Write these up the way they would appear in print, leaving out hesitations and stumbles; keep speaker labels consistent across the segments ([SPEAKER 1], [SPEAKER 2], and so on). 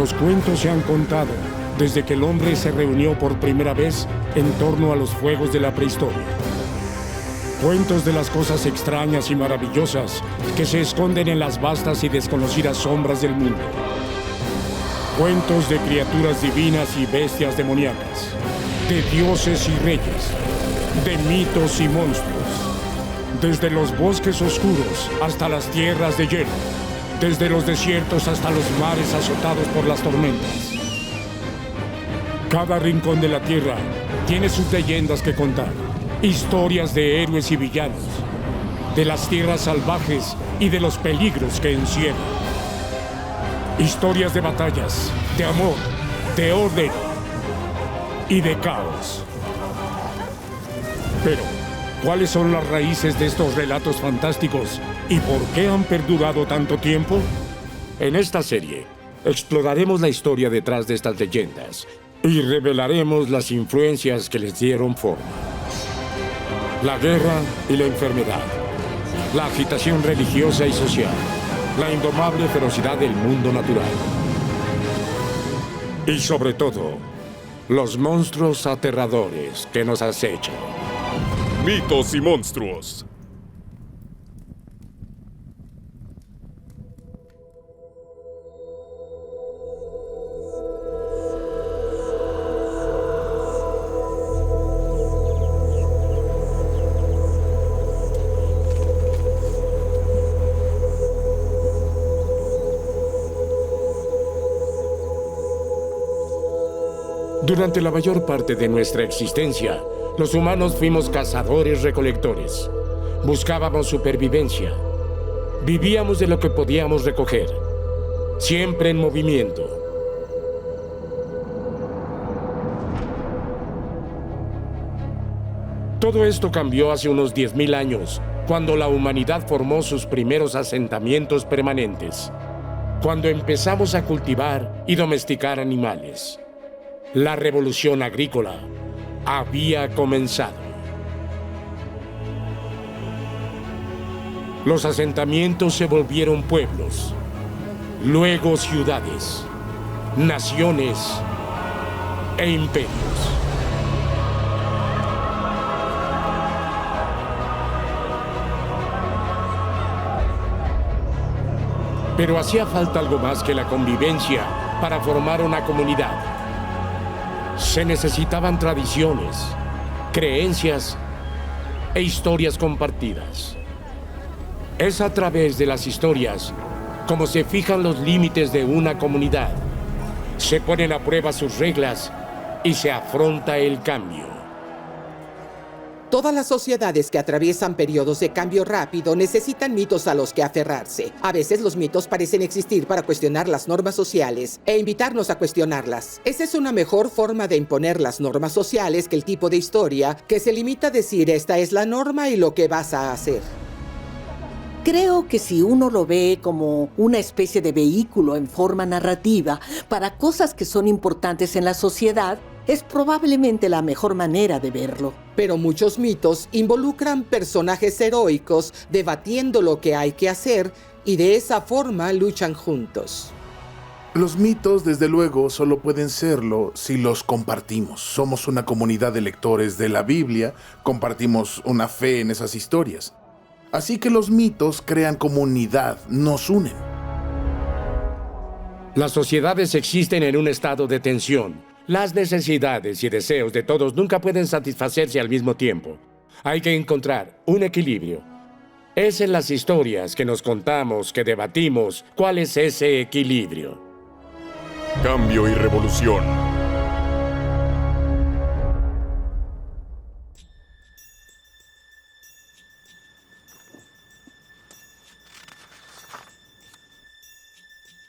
[SPEAKER 1] Los cuentos se han contado desde que el hombre se reunió por primera vez en torno a los fuegos de la prehistoria. Cuentos de las cosas extrañas y maravillosas que se esconden en las vastas y desconocidas sombras del mundo. Cuentos de criaturas divinas y bestias demoníacas, de dioses y reyes, de mitos y monstruos. Desde los bosques oscuros hasta las tierras de hielo, desde los desiertos hasta los mares azotados por las tormentas. Cada rincón de la tierra tiene sus leyendas que contar, historias de héroes y villanos, de las tierras salvajes y de los peligros que encierran. Historias de batallas, de amor, de orden y de caos. Pero, ¿cuáles son las raíces de estos relatos fantásticos y por qué han perdurado tanto tiempo? En esta serie, exploraremos la historia detrás de estas leyendas y revelaremos las influencias que les dieron forma. La guerra y la enfermedad, la agitación religiosa y social, la indomable ferocidad del mundo natural. Y sobre todo, los monstruos aterradores que nos acechan.
[SPEAKER 2] Mitos y monstruos.
[SPEAKER 1] Durante la mayor parte de nuestra existencia, los humanos fuimos cazadores-recolectores. Buscábamos supervivencia. Vivíamos de lo que podíamos recoger, siempre en movimiento. Todo esto cambió hace unos 10.000 años, cuando la humanidad formó sus primeros asentamientos permanentes, cuando empezamos a cultivar y domesticar animales. La revolución agrícola había comenzado. Los asentamientos se volvieron pueblos, luego ciudades, naciones e imperios. Pero hacía falta algo más que la convivencia para formar una comunidad. Se necesitaban tradiciones, creencias e historias compartidas. Es a través de las historias como se fijan los límites de una comunidad, se ponen a prueba sus reglas y se afronta el cambio.
[SPEAKER 3] Todas las sociedades que atraviesan periodos de cambio rápido necesitan mitos a los que aferrarse. A veces los mitos parecen existir para cuestionar las normas sociales e invitarnos a cuestionarlas. Esa es una mejor forma de imponer las normas sociales que el tipo de historia que se limita a decir esta es la norma y lo que vas a hacer.
[SPEAKER 4] Creo que si uno lo ve como una especie de vehículo en forma narrativa para cosas que son importantes en la sociedad, es probablemente la mejor manera de verlo.
[SPEAKER 3] Pero muchos mitos involucran personajes heroicos debatiendo lo que hay que hacer y de esa forma luchan juntos.
[SPEAKER 5] Los mitos, desde luego, solo pueden serlo si los compartimos. Somos una comunidad de lectores de la Biblia, compartimos una fe en esas historias. Así que los mitos crean comunidad, nos unen.
[SPEAKER 1] Las sociedades existen en un estado de tensión. Las necesidades y deseos de todos nunca pueden satisfacerse al mismo tiempo. Hay que encontrar un equilibrio. Es en las historias que nos contamos, que debatimos, cuál es ese equilibrio.
[SPEAKER 2] Cambio y revolución.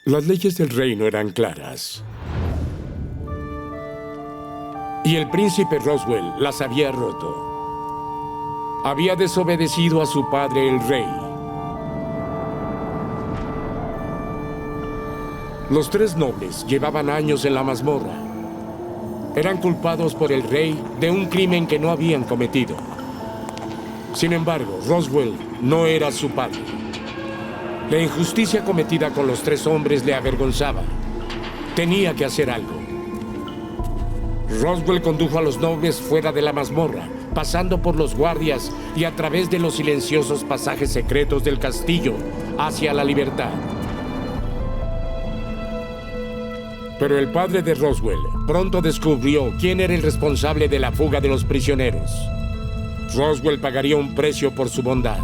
[SPEAKER 1] Las leyes del reino eran claras. Y el príncipe Roswell las había roto. Había desobedecido a su padre, el rey. Los tres nobles llevaban años en la mazmorra. Eran culpados por el rey de un crimen que no habían cometido. Sin embargo, Roswell no era su padre. La injusticia cometida con los tres hombres le avergonzaba. Tenía que hacer algo. Roswell condujo a los nobles fuera de la mazmorra, pasando por los guardias y a través de los silenciosos pasajes secretos del castillo hacia la libertad. Pero el padre de Roswell pronto descubrió quién era el responsable de la fuga de los prisioneros. Roswell pagaría un precio por su bondad.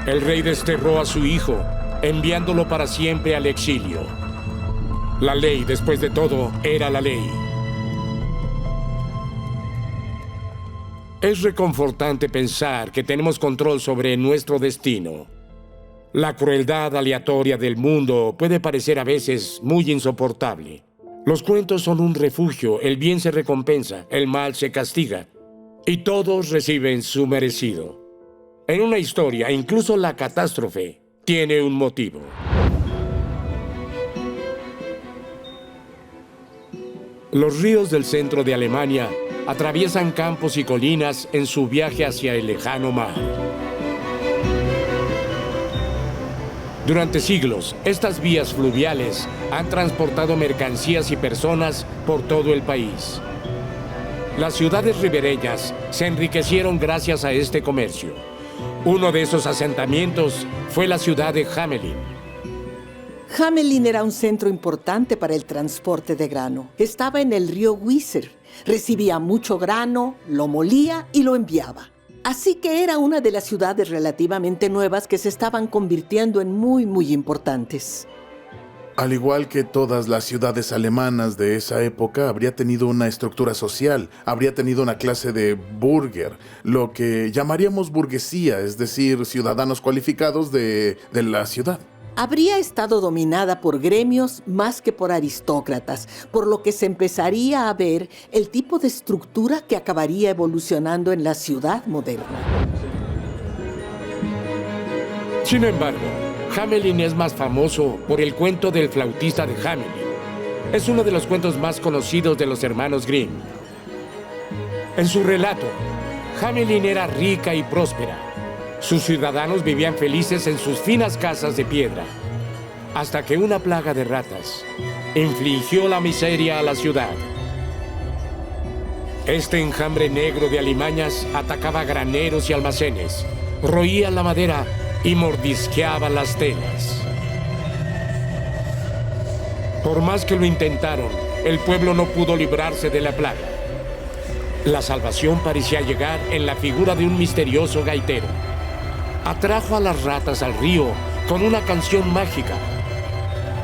[SPEAKER 1] El rey desterró a su hijo, enviándolo para siempre al exilio. La ley, después de todo, era la ley. Es reconfortante pensar que tenemos control sobre nuestro destino. La crueldad aleatoria del mundo puede parecer a veces muy insoportable. Los cuentos son un refugio, el bien se recompensa, el mal se castiga, y todos reciben su merecido. En una historia, incluso la catástrofe tiene un motivo. Los ríos del centro de Alemania atraviesan campos y colinas en su viaje hacia el lejano mar. Durante siglos, estas vías fluviales han transportado mercancías y personas por todo el país. Las ciudades ribereñas se enriquecieron gracias a este comercio. Uno de esos asentamientos fue la ciudad de Hamelin.
[SPEAKER 4] Hamelin era un centro importante para el transporte de grano. Estaba en el río Weser. Recibía mucho grano, lo molía y lo enviaba. Así que era una de las ciudades relativamente nuevas que se estaban convirtiendo en muy importantes.
[SPEAKER 5] Al igual que todas las ciudades alemanas de esa época, habría tenido una estructura social, habría tenido una clase de Bürger, lo que llamaríamos burguesía, es decir, ciudadanos cualificados de la ciudad.
[SPEAKER 4] Habría estado dominada por gremios más que por aristócratas, por lo que se empezaría a ver el tipo de estructura que acabaría evolucionando en la ciudad moderna.
[SPEAKER 1] Sin embargo, Hamelin es más famoso por el cuento del flautista de Hamelin. Es uno de los cuentos más conocidos de los hermanos Grimm. En su relato, Hamelin era rica y próspera. Sus ciudadanos vivían felices en sus finas casas de piedra, hasta que una plaga de ratas infligió la miseria a la ciudad. Este enjambre negro de alimañas atacaba graneros y almacenes, roía la madera y mordisqueaba las telas. Por más que lo intentaron, el pueblo no pudo librarse de la plaga. La salvación parecía llegar en la figura de un misterioso gaitero. Atrajo a las ratas al río con una canción mágica.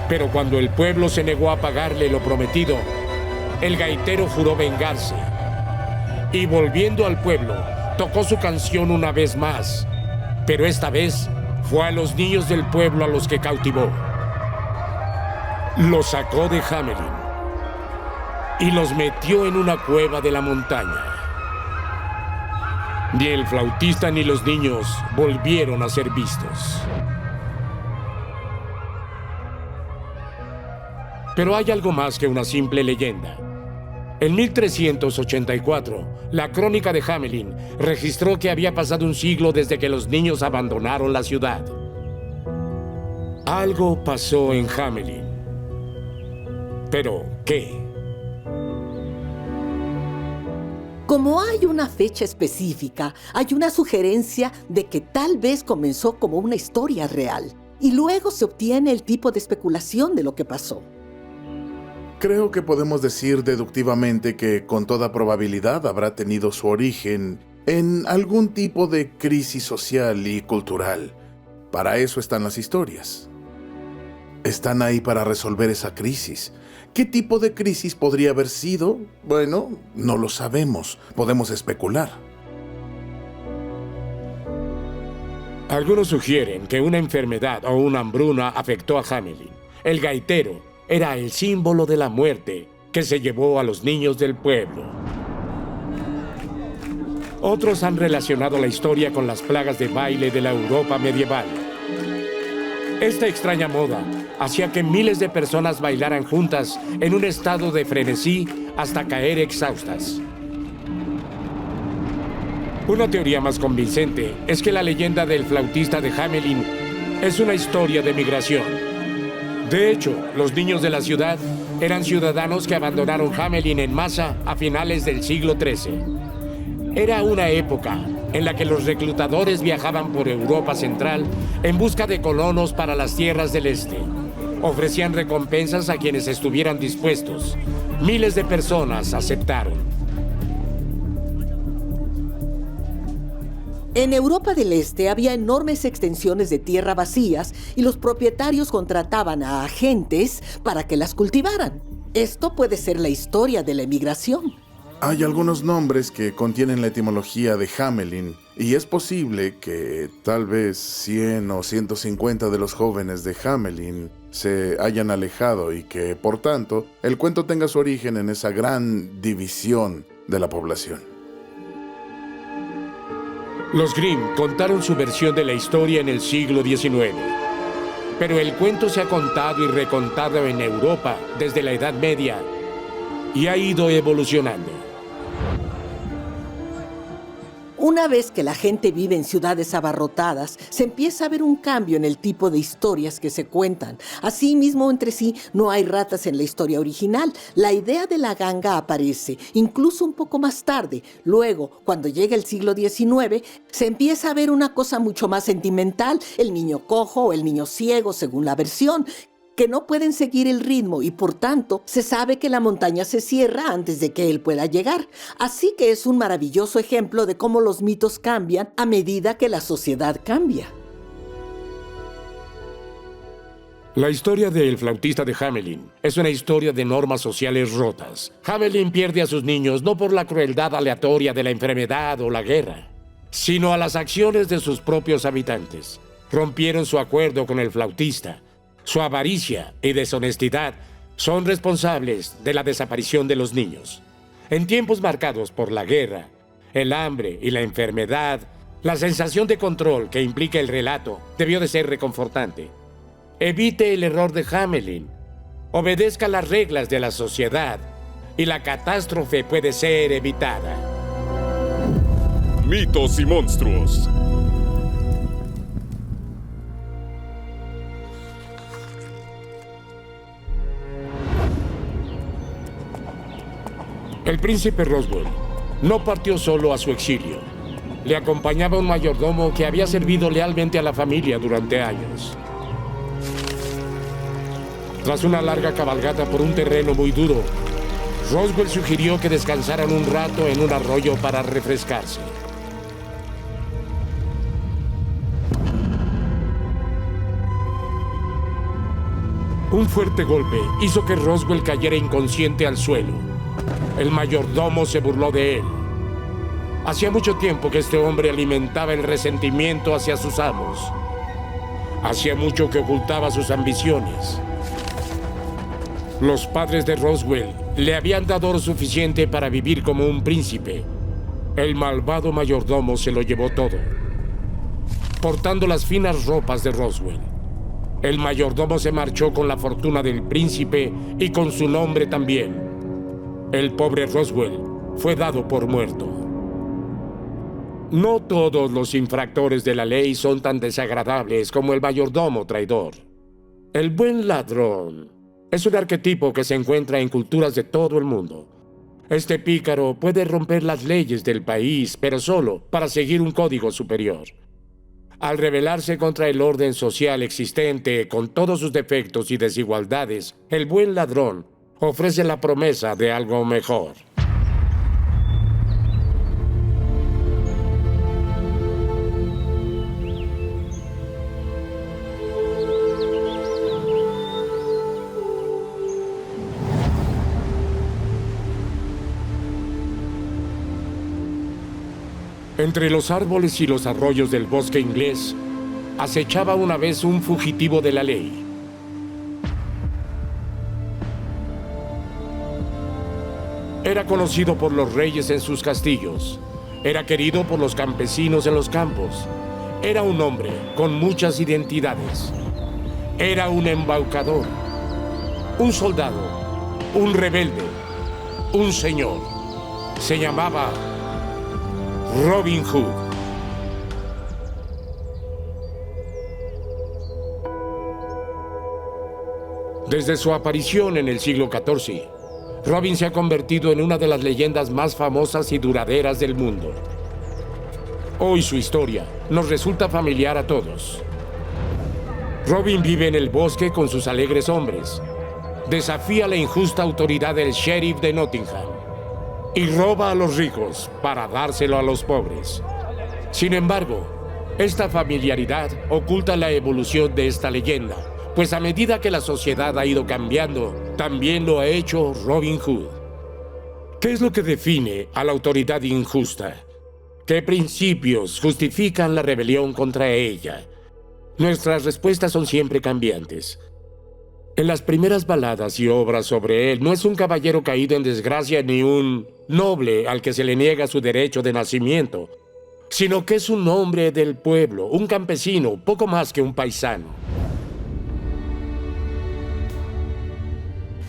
[SPEAKER 1] Pero cuando el pueblo se negó a pagarle lo prometido, el gaitero juró vengarse. Y volviendo al pueblo, tocó su canción una vez más. Pero esta vez fue a los niños del pueblo a los que cautivó. Los sacó de Hamelin y los metió en una cueva de la montaña. Ni el flautista ni los niños volvieron a ser vistos. Pero hay algo más que una simple leyenda. En 1384, la crónica de Hamelin registró que había pasado un siglo desde que los niños abandonaron la ciudad. Algo pasó en Hamelin. ¿Pero qué?
[SPEAKER 4] Como hay una fecha específica, hay una sugerencia de que tal vez comenzó como una historia real y luego se obtiene el tipo de especulación de lo que pasó.
[SPEAKER 5] Creo que podemos decir deductivamente que con toda probabilidad habrá tenido su origen en algún tipo de crisis social y cultural. Para eso están las historias. Están ahí para resolver esa crisis. ¿Qué tipo de crisis podría haber sido? Bueno, no lo sabemos. Podemos especular.
[SPEAKER 1] Algunos sugieren que una enfermedad o una hambruna afectó a Hamelin. El gaitero era el símbolo de la muerte que se llevó a los niños del pueblo. Otros han relacionado la historia con las plagas de baile de la Europa medieval. Esta extraña moda hacía que miles de personas bailaran juntas en un estado de frenesí hasta caer exhaustas. Una teoría más convincente es que la leyenda del flautista de Hamelin es una historia de migración. De hecho, los niños de la ciudad eran ciudadanos que abandonaron Hamelin en masa a finales del siglo XIII. Era una época en la que los reclutadores viajaban por Europa Central en busca de colonos para las tierras del este. Ofrecían recompensas a quienes estuvieran dispuestos. Miles de personas aceptaron.
[SPEAKER 4] En Europa del Este había enormes extensiones de tierra vacías y los propietarios contrataban a agentes para que las cultivaran. Esto puede ser la historia de la emigración.
[SPEAKER 5] Hay algunos nombres que contienen la etimología de Hamelin, y es posible que tal vez 100 o 150 de los jóvenes de Hamelin se hayan alejado y que, por tanto, el cuento tenga su origen en esa gran división de la población.
[SPEAKER 1] Los Grimm contaron su versión de la historia en el siglo XIX. Pero el cuento se ha contado y recontado en Europa desde la Edad Media y ha ido evolucionando.
[SPEAKER 4] Una vez que la gente vive en ciudades abarrotadas, se empieza a ver un cambio en el tipo de historias que se cuentan. Asimismo, entre sí, no hay ratas en la historia original. La idea de la ganga aparece, incluso un poco más tarde. Luego, cuando llega el siglo XIX, se empieza a ver una cosa mucho más sentimental, el niño cojo o el niño ciego, según la versión, que no pueden seguir el ritmo y por tanto se sabe que la montaña se cierra antes de que él pueda llegar. Así que es un maravilloso ejemplo de cómo los mitos cambian a medida que la sociedad cambia.
[SPEAKER 1] La historia del flautista de Hamelin es una historia de normas sociales rotas. Hamelin pierde a sus niños no por la crueldad aleatoria de la enfermedad o la guerra, sino a las acciones de sus propios habitantes. Rompieron su acuerdo con el flautista. Su avaricia y deshonestidad son responsables de la desaparición de los niños. En tiempos marcados por la guerra, el hambre y la enfermedad, la sensación de control que implica el relato debió de ser reconfortante. Evite el error de Hamelin, obedezca las reglas de la sociedad y la catástrofe puede ser evitada.
[SPEAKER 2] Mitos y monstruos.
[SPEAKER 1] El príncipe Roswell no partió solo a su exilio. Le acompañaba un mayordomo que había servido lealmente a la familia durante años. Tras una larga cabalgata por un terreno muy duro, Roswell sugirió que descansaran un rato en un arroyo para refrescarse. Un fuerte golpe hizo que Roswell cayera inconsciente al suelo. El mayordomo se burló de él. Hacía mucho tiempo que este hombre alimentaba el resentimiento hacia sus amos. Hacía mucho que ocultaba sus ambiciones. Los padres de Roswell le habían dado oro suficiente para vivir como un príncipe. El malvado mayordomo se lo llevó todo, portando las finas ropas de Roswell. El mayordomo se marchó con la fortuna del príncipe y con su nombre también. El pobre Roswell fue dado por muerto. No todos los infractores de la ley son tan desagradables como el mayordomo traidor. El buen ladrón es un arquetipo que se encuentra en culturas de todo el mundo. Este pícaro puede romper las leyes del país, pero solo para seguir un código superior. Al rebelarse contra el orden social existente, con todos sus defectos y desigualdades, el buen ladrón ofrece la promesa de algo mejor. Entre los árboles y los arroyos del bosque inglés, acechaba una vez un fugitivo de la ley. Era conocido por los reyes en sus castillos. Era querido por los campesinos en los campos. Era un hombre con muchas identidades. Era un embaucador, un soldado, un rebelde, un señor. Se llamaba Robin Hood. Desde su aparición en el siglo XIV, Robin se ha convertido en una de las leyendas más famosas y duraderas del mundo. Hoy su historia nos resulta familiar a todos. Robin vive en el bosque con sus alegres hombres, desafía la injusta autoridad del sheriff de Nottingham y roba a los ricos para dárselo a los pobres. Sin embargo, esta familiaridad oculta la evolución de esta leyenda, pues a medida que la sociedad ha ido cambiando, también lo ha hecho Robin Hood. ¿Qué es lo que define a la autoridad injusta? ¿Qué principios justifican la rebelión contra ella? Nuestras respuestas son siempre cambiantes. En las primeras baladas y obras sobre él, no es un caballero caído en desgracia ni un noble al que se le niega su derecho de nacimiento, sino que es un hombre del pueblo, un campesino, poco más que un paisano.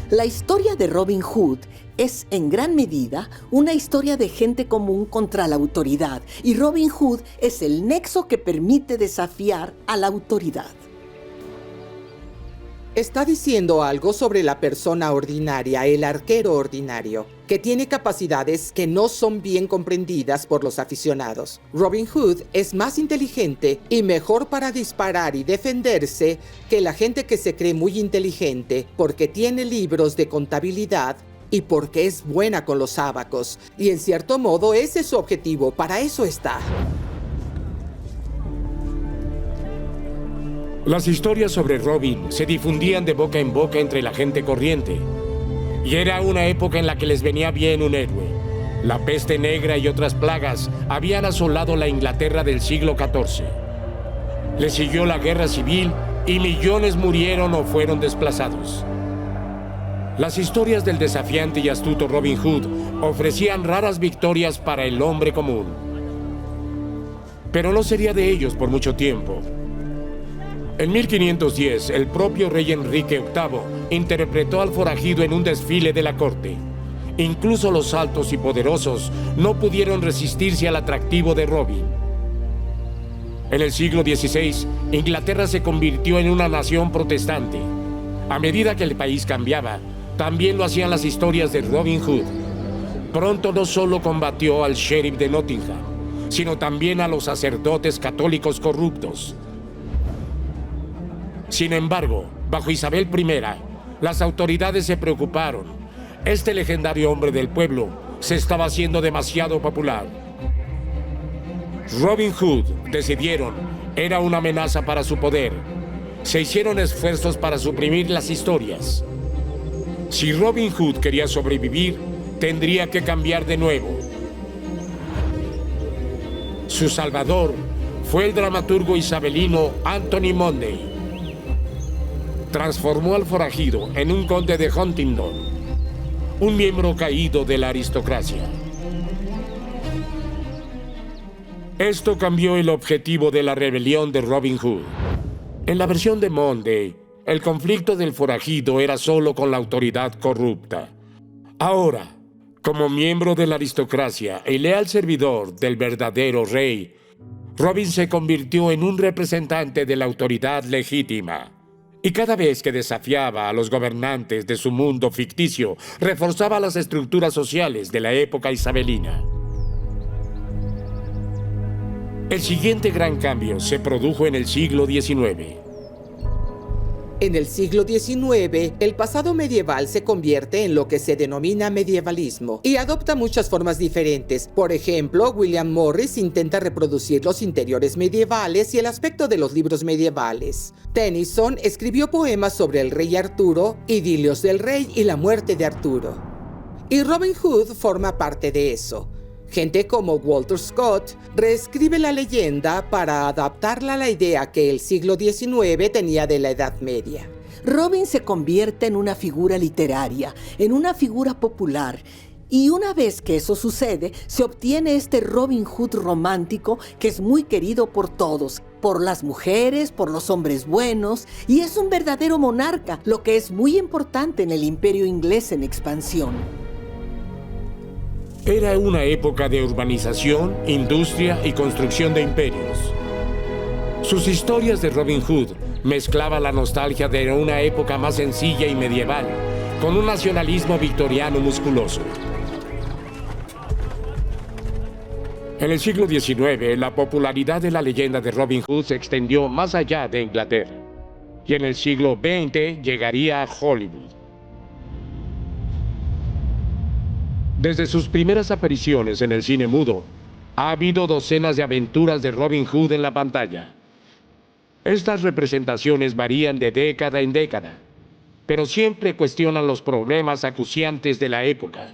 [SPEAKER 4] La historia de Robin Hood es en gran medida una historia de gente común contra la autoridad, y Robin Hood es el nexo que permite desafiar a la autoridad.
[SPEAKER 3] Está diciendo algo sobre la persona ordinaria, el arquero ordinario, que tiene capacidades que no son bien comprendidas por los aficionados. Robin Hood es más inteligente y mejor para disparar y defenderse que la gente que se cree muy inteligente porque tiene libros de contabilidad y porque es buena con los ábacos. Y en cierto modo ese es su objetivo, para eso está.
[SPEAKER 1] Las historias sobre Robin se difundían de boca en boca entre la gente corriente. Y era una época en la que les venía bien un héroe. La peste negra y otras plagas habían asolado la Inglaterra del siglo XIV. Le siguió la guerra civil y millones murieron o fueron desplazados. Las historias del desafiante y astuto Robin Hood ofrecían raras victorias para el hombre común. Pero no sería de ellos por mucho tiempo. En 1510, el propio rey Enrique VIII interpretó al forajido en un desfile de la corte. Incluso los altos y poderosos no pudieron resistirse al atractivo de Robin. En el siglo XVI, Inglaterra se convirtió en una nación protestante. A medida que el país cambiaba, también lo hacían las historias de Robin Hood. Pronto no solo combatió al sheriff de Nottingham, sino también a los sacerdotes católicos corruptos. Sin embargo, bajo Isabel I, las autoridades se preocuparon. Este legendario hombre del pueblo se estaba haciendo demasiado popular. Robin Hood, decidieron, era una amenaza para su poder. Se hicieron esfuerzos para suprimir las historias. Si Robin Hood quería sobrevivir, tendría que cambiar de nuevo. Su salvador fue el dramaturgo isabelino Anthony Monday. Transformó al forajido en un conde de Huntingdon, un miembro caído de la aristocracia. Esto cambió el objetivo de la rebelión de Robin Hood. En la versión de Monday, el conflicto del forajido era solo con la autoridad corrupta. Ahora, como miembro de la aristocracia y leal servidor del verdadero rey, Robin se convirtió en un representante de la autoridad legítima. Y cada vez que desafiaba a los gobernantes de su mundo ficticio, reforzaba las estructuras sociales de la época isabelina. El siguiente gran cambio se produjo en el siglo XIX.
[SPEAKER 3] En el siglo XIX, el pasado medieval se convierte en lo que se denomina medievalismo y adopta muchas formas diferentes. Por ejemplo, William Morris intenta reproducir los interiores medievales y el aspecto de los libros medievales. Tennyson escribió poemas sobre el rey Arturo, idilios del rey y la muerte de Arturo. Y Robin Hood forma parte de eso. Gente como Walter Scott reescribe la leyenda para adaptarla a la idea que el siglo XIX tenía de la Edad Media.
[SPEAKER 4] Robin se convierte en una figura literaria, en una figura popular. Y una vez que eso sucede, se obtiene este Robin Hood romántico que es muy querido por todos, por las mujeres, por los hombres buenos, y es un verdadero monarca, lo que es muy importante en el imperio inglés en expansión.
[SPEAKER 1] Era una época de urbanización, industria y construcción de imperios. Sus historias de Robin Hood Mezclaba la nostalgia de una época más sencilla y medieval con un nacionalismo victoriano musculoso. En el siglo XIX, la popularidad de la leyenda de Robin Hood se extendió más allá de Inglaterra, y en el siglo XX llegaría a Hollywood. Desde sus primeras apariciones en el cine mudo, ha habido docenas de aventuras de Robin Hood en la pantalla. Estas representaciones varían de década en década, pero siempre cuestionan los problemas acuciantes de la época.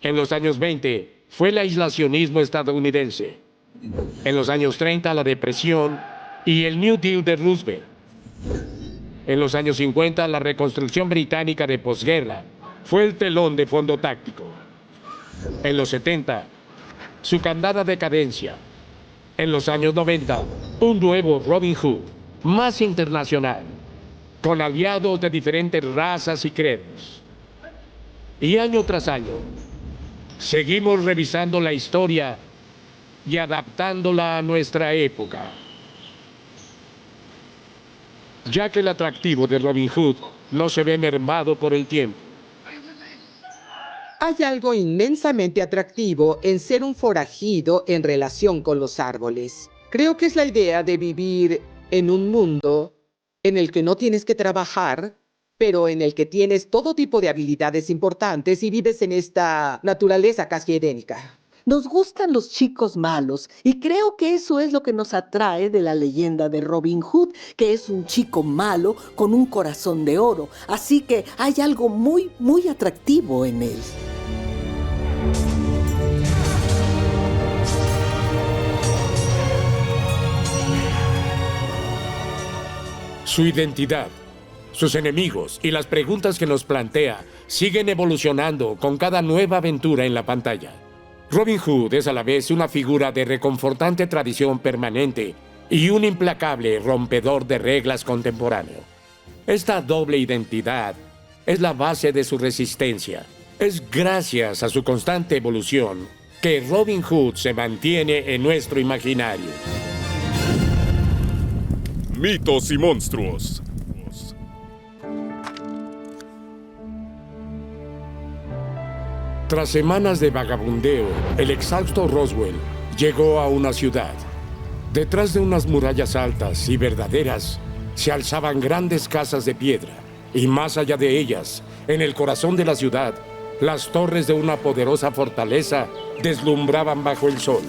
[SPEAKER 1] En los años 20 fue el aislacionismo estadounidense. En los años 30 la depresión y el New Deal de Roosevelt. En los años 50 la reconstrucción británica de posguerra fue el telón de fondo táctico. En los 70, su candada decadencia. En los años 90, un nuevo Robin Hood, más internacional, con aliados de diferentes razas y credos. Y año tras año, seguimos revisando la historia y adaptándola a nuestra época. Ya que el atractivo de Robin Hood no se ve mermado por el tiempo.
[SPEAKER 3] Hay algo inmensamente atractivo en ser un forajido en relación con los árboles. Creo que es la idea de vivir en un mundo en el que no tienes que trabajar, pero en el que tienes todo tipo de habilidades importantes y vives en esta naturaleza casi edénica.
[SPEAKER 4] Nos gustan los chicos malos y creo que eso es lo que nos atrae de la leyenda de Robin Hood, que es un chico malo con un corazón de oro. Así que hay algo muy, muy atractivo en él.
[SPEAKER 1] Su identidad, sus enemigos y las preguntas que nos plantea siguen evolucionando con cada nueva aventura en la pantalla. Robin Hood es a la vez una figura de reconfortante tradición permanente y un implacable rompedor de reglas contemporáneo. Esta doble identidad es la base de su resistencia. Es gracias a su constante evolución que Robin Hood se mantiene en nuestro imaginario.
[SPEAKER 2] Mitos y monstruos.
[SPEAKER 1] Tras semanas de vagabundeo, el exhausto Roswell llegó a una ciudad. Detrás de unas murallas altas y verdaderas, se alzaban grandes casas de piedra, y más allá de ellas, en el corazón de la ciudad, las torres de una poderosa fortaleza deslumbraban bajo el sol.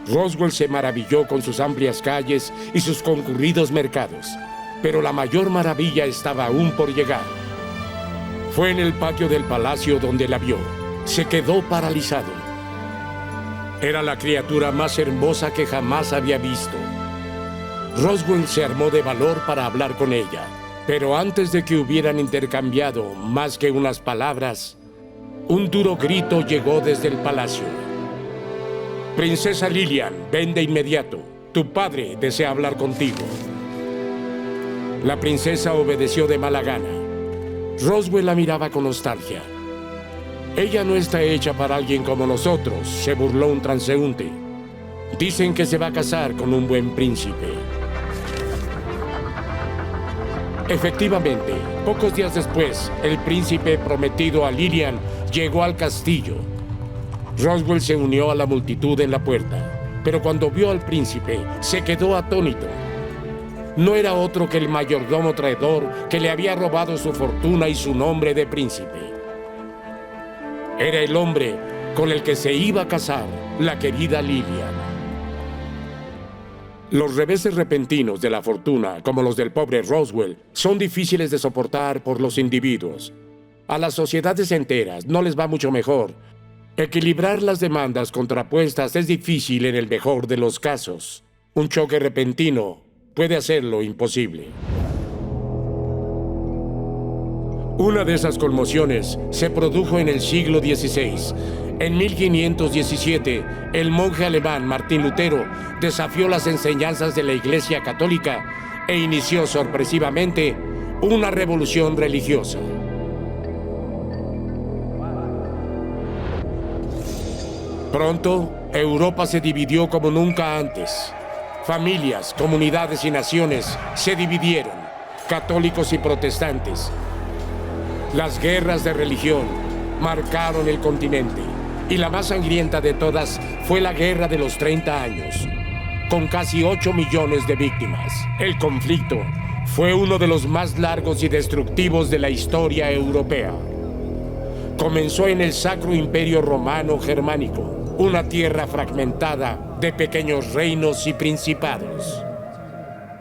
[SPEAKER 1] Roswell se maravilló con sus amplias calles y sus concurridos mercados, pero la mayor maravilla estaba aún por llegar. Fue en el patio del palacio donde la vio. Se quedó paralizado. Era la criatura más hermosa que jamás había visto. Roswell se armó de valor para hablar con ella, pero antes de que hubieran intercambiado más que unas palabras, un duro grito llegó desde el palacio. Princesa Lillian, ven de inmediato. Tu padre desea hablar contigo. La princesa obedeció de mala gana. Roswell la miraba con nostalgia. Ella no está hecha para alguien como nosotros, se burló un transeúnte. Dicen que se va a casar con un buen príncipe. Efectivamente, pocos días después, el príncipe prometido a Lillian llegó al castillo. Roswell se unió a la multitud en la puerta, pero cuando vio al príncipe, se quedó atónito. No era otro que el mayordomo traidor que le había robado su fortuna y su nombre de príncipe. Era el hombre con el que se iba a casar la querida Lillian. Los reveses repentinos de la fortuna, como los del pobre Roswell, son difíciles de soportar por los individuos. A las sociedades enteras no les va mucho mejor. Equilibrar las demandas contrapuestas es difícil en el mejor de los casos. Un choque repentino puede hacerlo imposible. Una de esas conmociones se produjo en el siglo XVI. En 1517, el monje alemán Martín Lutero desafió las enseñanzas de la Iglesia Católica e inició sorpresivamente una revolución religiosa. Pronto, Europa se dividió como nunca antes. Familias, comunidades y naciones se dividieron, católicos y protestantes. Las guerras de religión marcaron el continente, y la más sangrienta de todas fue la Guerra de los 30 años, con casi 8 millones de víctimas. El conflicto fue uno de los más largos y destructivos de la historia europea. Comenzó en el Sacro Imperio Romano Germánico, una tierra fragmentada de pequeños reinos y principados.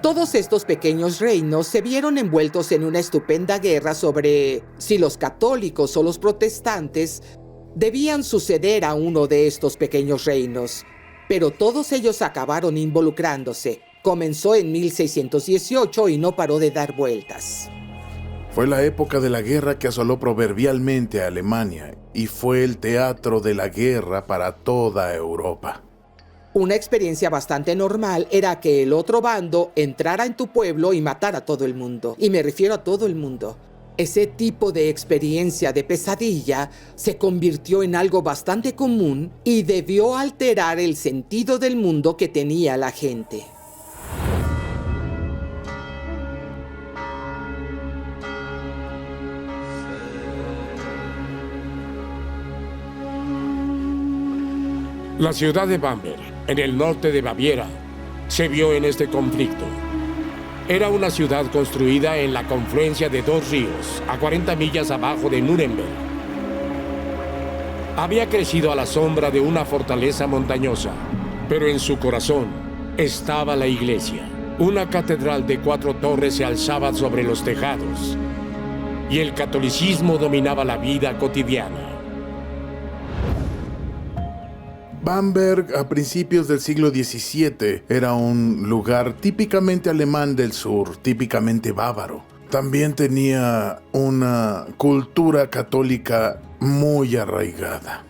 [SPEAKER 3] Todos estos pequeños reinos se vieron envueltos en una estupenda guerra sobre si los católicos o los protestantes debían suceder a uno de estos pequeños reinos. Pero todos ellos acabaron involucrándose. Comenzó en 1618 y no paró de dar vueltas.
[SPEAKER 5] Fue la época de la guerra que asoló proverbialmente a Alemania y fue el teatro de la guerra para toda Europa.
[SPEAKER 3] Una experiencia bastante normal era que el otro bando entrara en tu pueblo y matara a todo el mundo. Y me refiero a todo el mundo. Ese tipo de experiencia de pesadilla se convirtió en algo bastante común y debió alterar el sentido del mundo que tenía la gente.
[SPEAKER 1] La ciudad de Bamberg, en el norte de Baviera, se vio en este conflicto. Era una ciudad construida en la confluencia de dos ríos, a 40 millas abajo de Nuremberg. Había crecido a la sombra de una fortaleza montañosa, pero en su corazón estaba la iglesia. Una catedral de 4 torres se alzaba sobre los tejados, y el catolicismo dominaba la vida cotidiana.
[SPEAKER 5] Bamberg, a principios del siglo XVII, era un lugar típicamente alemán del sur, típicamente bávaro. También tenía una cultura católica muy arraigada.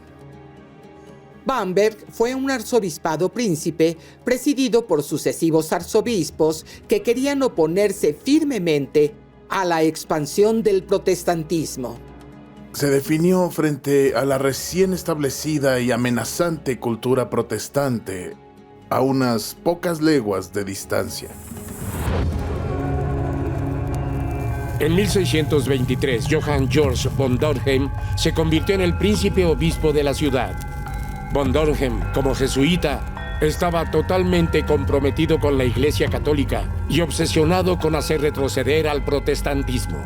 [SPEAKER 3] Bamberg fue un arzobispado príncipe presidido por sucesivos arzobispos que querían oponerse firmemente a la expansión del protestantismo.
[SPEAKER 5] Se definió frente a la recién establecida y amenazante cultura protestante a unas pocas leguas de distancia.
[SPEAKER 1] En 1623, Johann Georg von Dornheim se convirtió en el príncipe obispo de la ciudad. Von Dornheim, como jesuita, estaba totalmente comprometido con la Iglesia Católica y obsesionado con hacer retroceder al protestantismo.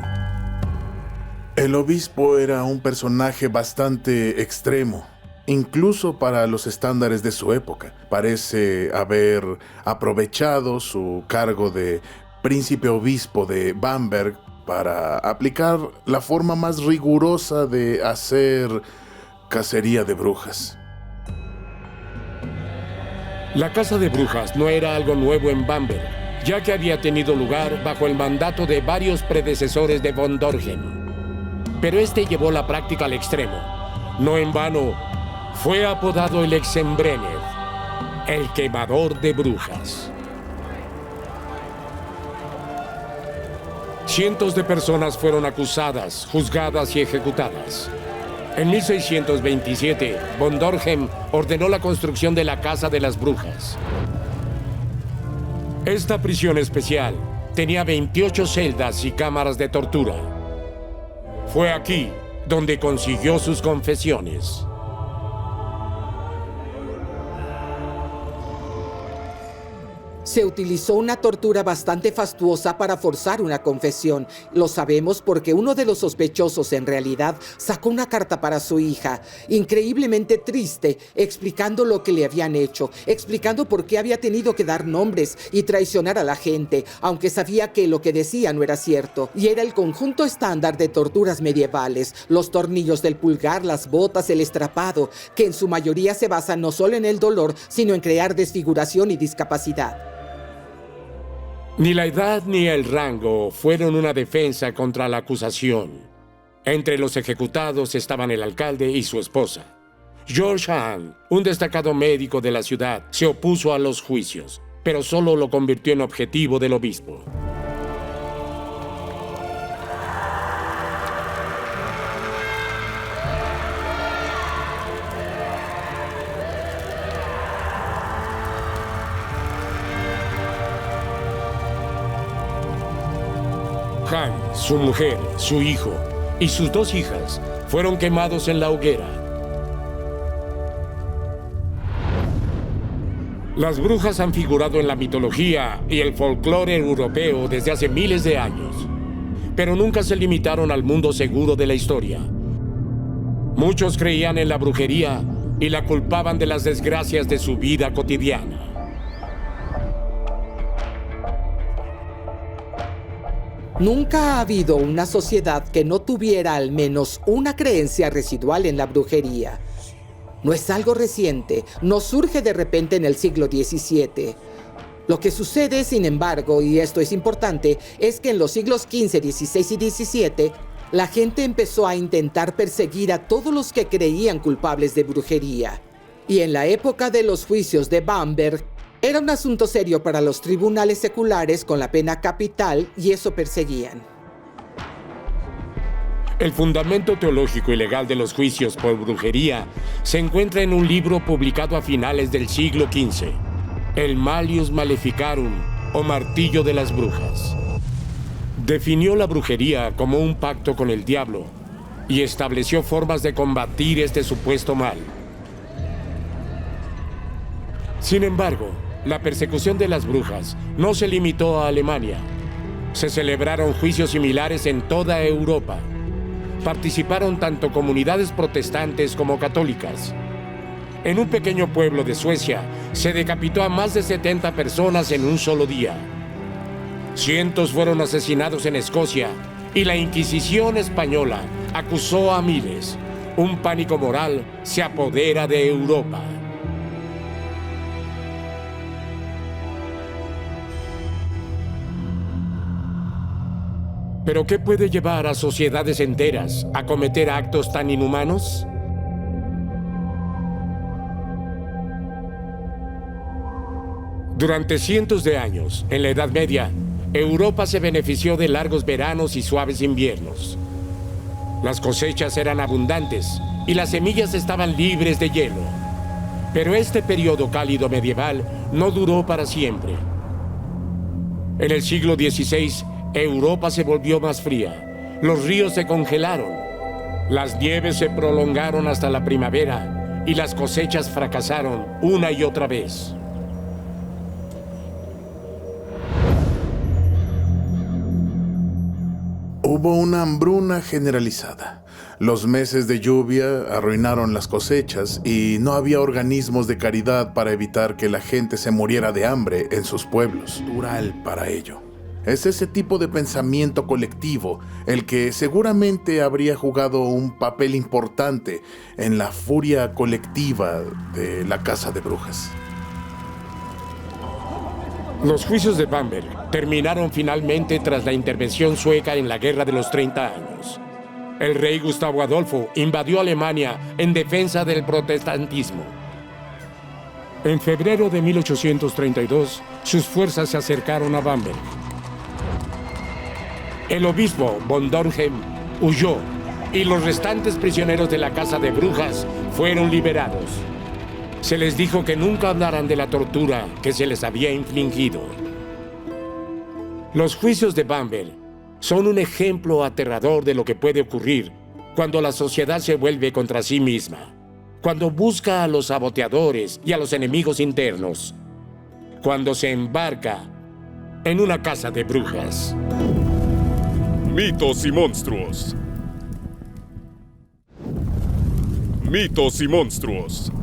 [SPEAKER 5] El obispo era un personaje bastante extremo, incluso para los estándares de su época. Parece haber aprovechado su cargo de príncipe obispo de Bamberg para aplicar la forma más rigurosa de hacer cacería de brujas.
[SPEAKER 1] La caza de brujas no era algo nuevo en Bamberg, ya que había tenido lugar bajo el mandato de varios predecesores de von Dornheim. Pero este llevó la práctica al extremo. No en vano, fue apodado el Hexenbrenner, el quemador de brujas. Cientos de personas fueron acusadas, juzgadas y ejecutadas. En 1627, von Dornheim ordenó la construcción de la Casa de las Brujas. Esta prisión especial tenía 28 celdas y cámaras de tortura. Fue aquí donde consiguió sus confesiones.
[SPEAKER 3] Se utilizó una tortura bastante fastuosa para forzar una confesión. Lo sabemos porque uno de los sospechosos en realidad sacó una carta para su hija, increíblemente triste, explicando lo que le habían hecho, explicando por qué había tenido que dar nombres y traicionar a la gente, aunque sabía que lo que decía no era cierto. Y era el conjunto estándar de torturas medievales, los tornillos del pulgar, las botas, el estrapado, que en su mayoría se basan no solo en el dolor, sino en crear desfiguración y discapacidad.
[SPEAKER 1] Ni la edad ni el rango fueron una defensa contra la acusación. Entre los ejecutados estaban el alcalde y su esposa. George Hahn, un destacado médico de la ciudad, se opuso a los juicios, pero solo lo convirtió en objetivo del obispo. Johann, su mujer, su hijo y sus 2 hijas fueron quemados en la hoguera. Las brujas han figurado en la mitología y el folclore europeo desde hace miles de años, pero nunca se limitaron al mundo seguro de la historia. Muchos creían en la brujería y la culpaban de las desgracias de su vida cotidiana.
[SPEAKER 3] Nunca ha habido una sociedad que no tuviera al menos una creencia residual en la brujería. No es algo reciente, no surge de repente en el siglo XVII. Lo que sucede, sin embargo, y esto es importante, es que en los siglos XV, XVI y XVII, la gente empezó a intentar perseguir a todos los que creían culpables de brujería. Y en la época de los juicios de Bamberg, era un asunto serio para los tribunales seculares con la pena capital, y eso perseguían.
[SPEAKER 1] El fundamento teológico y legal de los juicios por brujería se encuentra en un libro publicado a finales del siglo XV, el Malleus Maleficarum, o Martillo de las Brujas. Definió la brujería como un pacto con el diablo y estableció formas de combatir este supuesto mal. Sin embargo, la persecución de las brujas no se limitó a Alemania. Se celebraron juicios similares en toda Europa. Participaron tanto comunidades protestantes como católicas. En un pequeño pueblo de Suecia, se decapitó a más de 70 personas en un solo día. Cientos fueron asesinados en Escocia y la Inquisición española acusó a miles. Un pánico moral se apodera de Europa. ¿Pero qué puede llevar a sociedades enteras a cometer actos tan inhumanos? Durante cientos de años, en la Edad Media, Europa se benefició de largos veranos y suaves inviernos. Las cosechas eran abundantes y las semillas estaban libres de hielo. Pero este periodo cálido medieval no duró para siempre. En el siglo XVI, Europa se volvió más fría. Los ríos se congelaron. Las nieves se prolongaron hasta la primavera y las cosechas fracasaron una y otra vez.
[SPEAKER 5] Hubo una hambruna generalizada. Los meses de lluvia arruinaron las cosechas y no había organismos de caridad para evitar que la gente se muriera de hambre en sus pueblos. Natural para ello. Es ese tipo de pensamiento colectivo el que seguramente habría jugado un papel importante en la furia colectiva de la Casa de Brujas.
[SPEAKER 1] Los juicios de Bamberg terminaron finalmente tras la intervención sueca en la Guerra de los 30 años. El rey Gustavo Adolfo invadió Alemania en defensa del protestantismo. En febrero de 1832, sus fuerzas se acercaron a Bamberg. El obispo von Dornheim huyó y los restantes prisioneros de la Casa de Brujas fueron liberados. Se les dijo que nunca hablaran de la tortura que se les había infligido. Los juicios de Bamberg son un ejemplo aterrador de lo que puede ocurrir cuando la sociedad se vuelve contra sí misma, cuando busca a los saboteadores y a los enemigos internos, cuando se embarca en una casa de brujas.
[SPEAKER 2] Mitos y monstruos. Mitos y monstruos.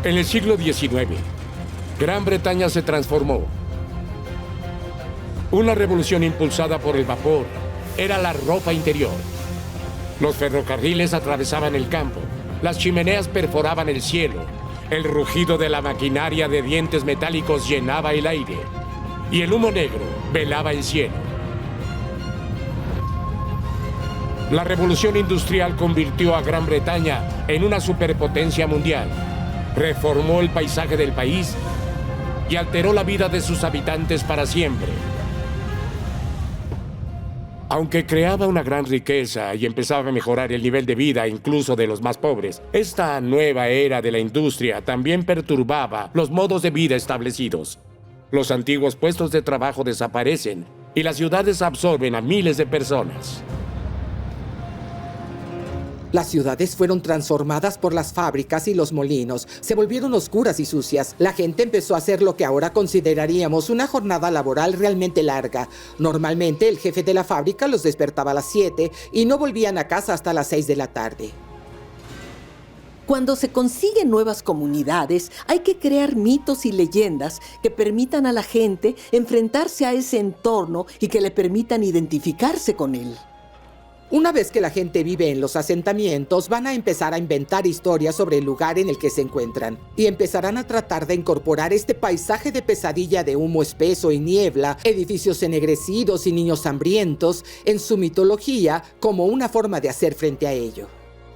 [SPEAKER 1] En el siglo XIX, Gran Bretaña se transformó. Una revolución impulsada por el vapor era la ropa interior. Los ferrocarriles atravesaban el campo, las chimeneas perforaban el cielo, el rugido de la maquinaria de dientes metálicos llenaba el aire y el humo negro velaba el cielo. La revolución industrial convirtió a Gran Bretaña en una superpotencia mundial, reformó el paisaje del país y alteró la vida de sus habitantes para siempre. Aunque creaba una gran riqueza y empezaba a mejorar el nivel de vida incluso de los más pobres, esta nueva era de la industria también perturbaba los modos de vida establecidos. Los antiguos puestos de trabajo desaparecen y las ciudades absorben a miles de personas.
[SPEAKER 3] Las ciudades fueron transformadas por las fábricas y los molinos. Se volvieron oscuras y sucias. La gente empezó a hacer lo que ahora consideraríamos una jornada laboral realmente larga. Normalmente el jefe de la fábrica los despertaba a las 7 y no volvían a casa hasta las 6 de la tarde.
[SPEAKER 4] Cuando se consiguen nuevas comunidades, hay que crear mitos y leyendas que permitan a la gente enfrentarse a ese entorno y que le permitan identificarse con él.
[SPEAKER 3] Una vez que la gente vive en los asentamientos, van a empezar a inventar historias sobre el lugar en el que se encuentran y empezarán a tratar de incorporar este paisaje de pesadilla de humo espeso y niebla, edificios ennegrecidos y niños hambrientos en su mitología como una forma de hacer frente a ello.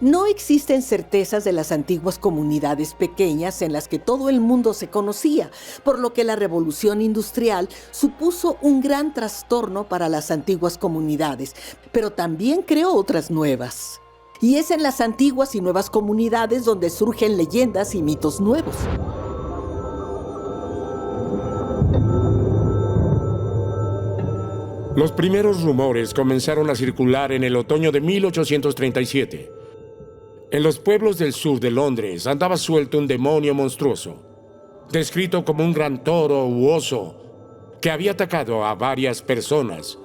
[SPEAKER 4] No existen certezas de las antiguas comunidades pequeñas en las que todo el mundo se conocía, por lo que la revolución industrial supuso un gran trastorno para las antiguas comunidades, pero también creó otras nuevas. Y es en las antiguas y nuevas comunidades donde surgen leyendas y mitos nuevos.
[SPEAKER 1] Los primeros rumores comenzaron a circular en el otoño de 1837. En los pueblos del sur de Londres andaba suelto un demonio monstruoso, descrito como un gran toro u oso que había atacado a varias personas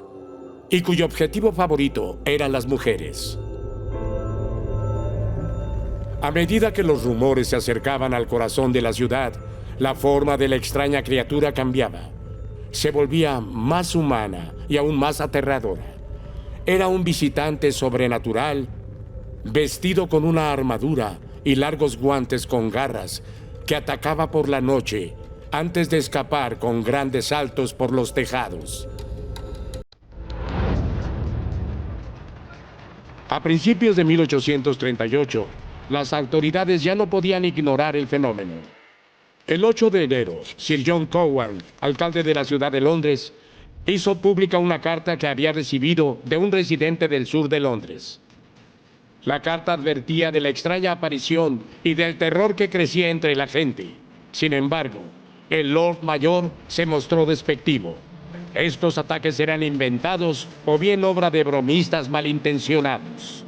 [SPEAKER 1] y cuyo objetivo favorito eran las mujeres. A medida que los rumores se acercaban al corazón de la ciudad, la forma de la extraña criatura cambiaba. Se volvía más humana y aún más aterradora. Era un visitante sobrenatural vestido con una armadura y largos guantes con garras, que atacaba por la noche antes de escapar con grandes saltos por los tejados. A principios de 1838, las autoridades ya no podían ignorar el fenómeno. El 8 de enero, Sir John Cowan, alcalde de la ciudad de Londres, hizo pública una carta que había recibido de un residente del sur de Londres. La carta advertía de la extraña aparición y del terror que crecía entre la gente. Sin embargo, el Lord Mayor se mostró despectivo. Estos ataques eran inventados o bien obra de bromistas malintencionados.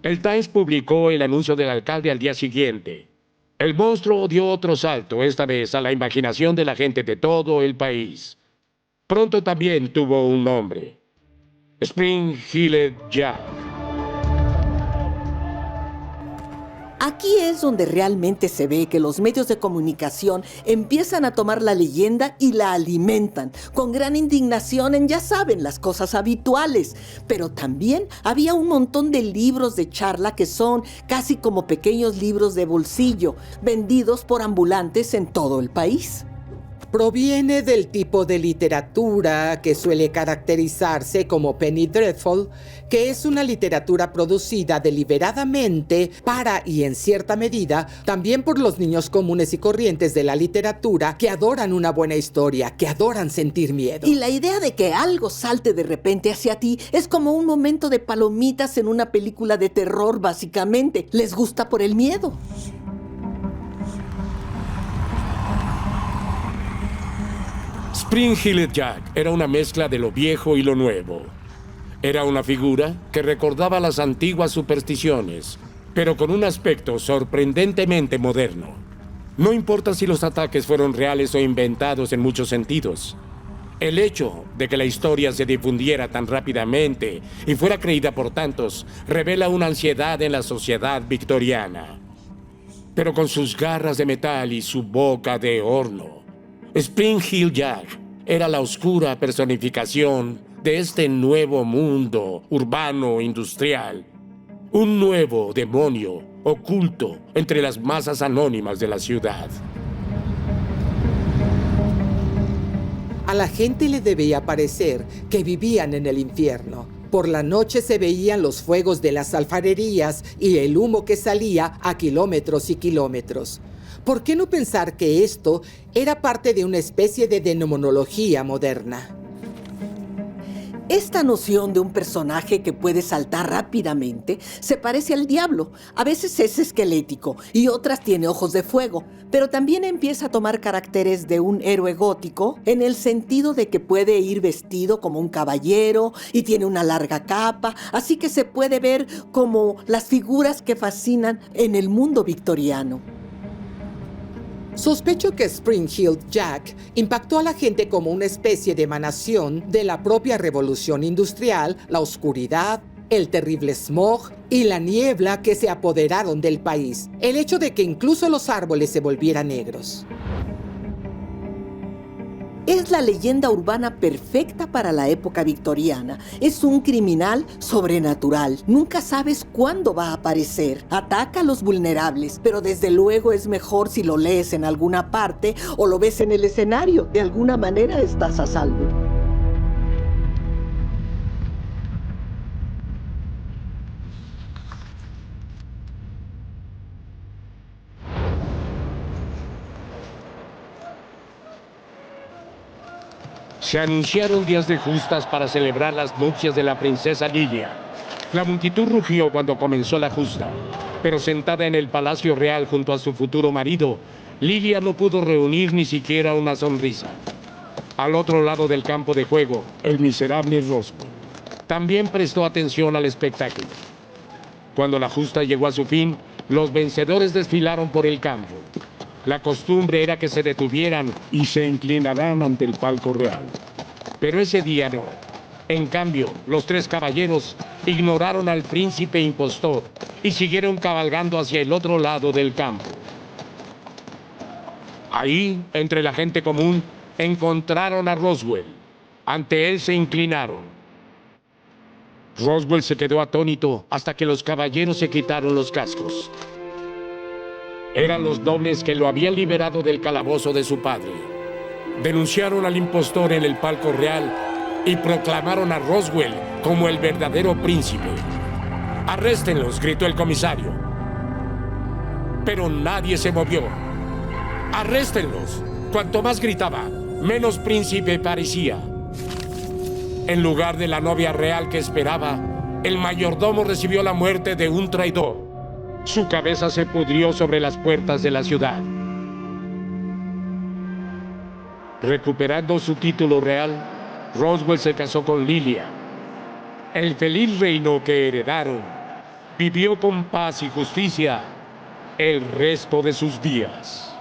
[SPEAKER 1] El Times publicó el anuncio del alcalde al día siguiente. El monstruo dio otro salto, esta vez a la imaginación de la gente de todo el país. Pronto también tuvo un nombre: Spring-Heeled Jack.
[SPEAKER 4] Aquí es donde realmente se ve que los medios de comunicación empiezan a tomar la leyenda y la alimentan, con gran indignación en, ya saben, las cosas habituales. Pero también había un montón de libros de charla que son casi como pequeños libros de bolsillo, vendidos por ambulantes en todo el país.
[SPEAKER 3] Proviene del tipo de literatura que suele caracterizarse como Penny Dreadful, que es una literatura producida deliberadamente para, y en cierta medida, también por los niños comunes y corrientes de la literatura que adoran una buena historia, que adoran sentir miedo.
[SPEAKER 4] Y la idea de que algo salte de repente hacia ti es como un momento de palomitas en una película de terror, básicamente. Les gusta por el miedo.
[SPEAKER 1] Spring-Heeled Jack era una mezcla de lo viejo y lo nuevo. Era una figura que recordaba las antiguas supersticiones, pero con un aspecto sorprendentemente moderno. No importa si los ataques fueron reales o inventados en muchos sentidos. El hecho de que la historia se difundiera tan rápidamente y fuera creída por tantos revela una ansiedad en la sociedad victoriana. Pero con sus garras de metal y su boca de horno, Spring-Heeled Jack era la oscura personificación de este nuevo mundo urbano industrial. Un nuevo demonio oculto entre las masas anónimas de la ciudad.
[SPEAKER 3] A la gente le debía parecer que vivían en el infierno. Por la noche se veían los fuegos de las alfarerías y el humo que salía a kilómetros y kilómetros. ¿Por qué no pensar que esto era parte de una especie de demonología moderna?
[SPEAKER 4] Esta noción de un personaje que puede saltar rápidamente se parece al diablo. A veces es esquelético y otras tiene ojos de fuego, pero también empieza a tomar caracteres de un héroe gótico en el sentido de que puede ir vestido como un caballero y tiene una larga capa, así que se puede ver como las figuras que fascinan en el mundo victoriano.
[SPEAKER 3] Sospecho que Spring Hill Jack impactó a la gente como una especie de emanación de la propia revolución industrial, la oscuridad, el terrible smog y la niebla que se apoderaron del país. El hecho de que incluso los árboles se volvieran negros.
[SPEAKER 4] Es la leyenda urbana perfecta para la época victoriana. Es un criminal sobrenatural. Nunca sabes cuándo va a aparecer. Ataca a los vulnerables, pero desde luego es mejor si lo lees en alguna parte o lo ves en el escenario. De alguna manera estás a salvo.
[SPEAKER 1] Se anunciaron días de justas para celebrar las nupcias de la princesa Lilia. La multitud rugió cuando comenzó la justa, pero sentada en el palacio real junto a su futuro marido, Lilia no pudo reunir ni siquiera una sonrisa. Al otro lado del campo de juego, el miserable Roswell también prestó atención al espectáculo. Cuando la justa llegó a su fin, los vencedores desfilaron por el campo. La costumbre era que se detuvieran y se inclinaran ante el palco real. Pero ese día no. En cambio, los tres caballeros ignoraron al príncipe impostor y siguieron cabalgando hacia el otro lado del campo. Ahí, entre la gente común, encontraron a Roswell. Ante él se inclinaron. Roswell se quedó atónito hasta que los caballeros se quitaron los cascos. Eran los nobles que lo habían liberado del calabozo de su padre. Denunciaron al impostor en el palco real y proclamaron a Roswell como el verdadero príncipe. ¡Arréstenlos!, gritó el comisario. Pero nadie se movió. ¡Arréstenlos! Cuanto más gritaba, menos príncipe parecía. En lugar de la novia real que esperaba, el mayordomo recibió la muerte de un traidor. Su cabeza se pudrió sobre las puertas de la ciudad. Recuperando su título real, Roswell se casó con Lilia. El feliz reino que heredaron vivió con paz y justicia el resto de sus días.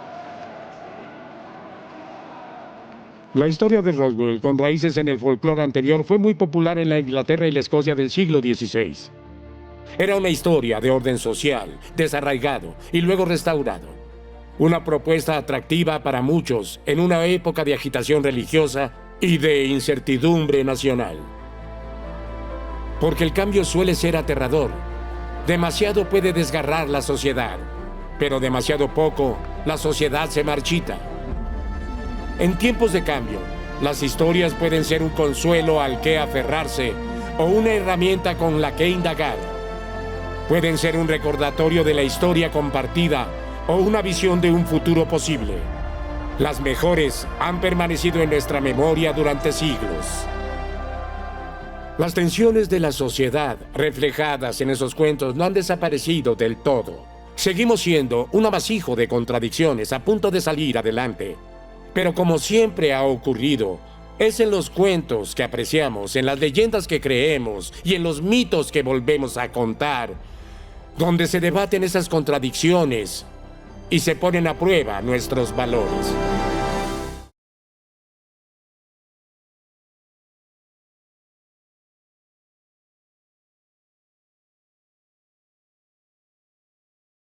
[SPEAKER 1] La historia de Roswell, con raíces en el folclore anterior, fue muy popular en la Inglaterra y la Escocia del siglo XVI. Era una historia de orden social, desarraigado y luego restaurado. Una propuesta atractiva para muchos en una época de agitación religiosa y de incertidumbre nacional. Porque el cambio suele ser aterrador. Demasiado puede desgarrar la sociedad, pero demasiado poco, la sociedad se marchita. En tiempos de cambio, las historias pueden ser un consuelo al que aferrarse o una herramienta con la que indagar. Pueden ser un recordatorio de la historia compartida o una visión de un futuro posible. Las mejores han permanecido en nuestra memoria durante siglos. Las tensiones de la sociedad reflejadas en esos cuentos no han desaparecido del todo. Seguimos siendo un amasijo de contradicciones a punto de salir adelante. Pero como siempre ha ocurrido, es en los cuentos que apreciamos, en las leyendas que creemos y en los mitos que volvemos a contar, donde se debaten esas contradicciones y se ponen a prueba nuestros valores.